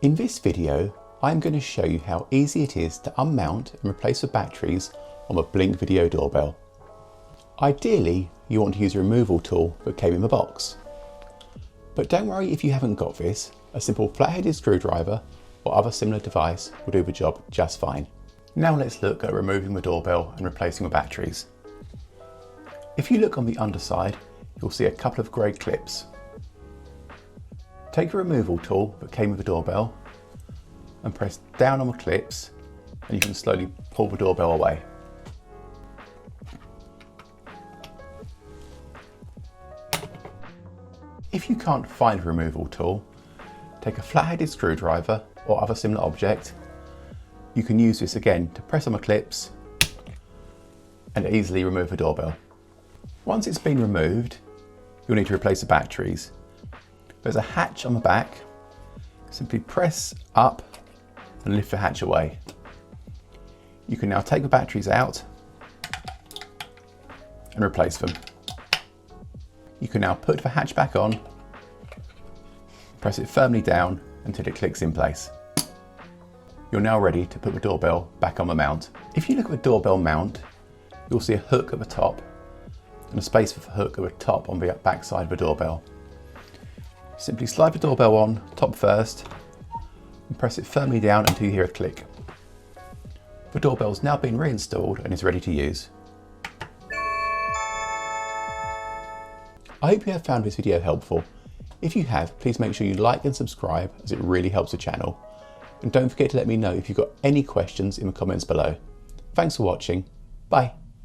In this video, I'm going to show you how easy it is to unmount and replace the batteries on a Blink Video Doorbell. Ideally, you want to use a removal tool that came in the box. But don't worry if you haven't got this, a simple flat-headed screwdriver or other similar device will do the job just fine. Now let's look at removing the doorbell and replacing the batteries. If you look on the underside, you'll see a couple of grey clips. Take the removal tool that came with the doorbell and press down on the clips, and you can slowly pull the doorbell away. If you can't find the removal tool, take a flat-headed screwdriver or other similar object. You can use this again to press on the clips and easily remove the doorbell. Once it's been removed, you'll need to replace the batteries. There's a hatch on the back. Simply press up and lift the hatch away. You can now take the batteries out and replace them. You can now put the hatch back on, press it firmly down until it clicks in place. You're now ready to put the doorbell back on the mount. If you look at the doorbell mount, you'll see a hook at the top and a space for the hook at the top on the back side of the doorbell. Simply slide the doorbell on top first and press it firmly down until you hear a click. The doorbell's now been reinstalled and is ready to use. I hope you have found this video helpful. If you have, please make sure you like and subscribe, as it really helps the channel. And don't forget to let me know if you've got any questions in the comments below. Thanks for watching. Bye.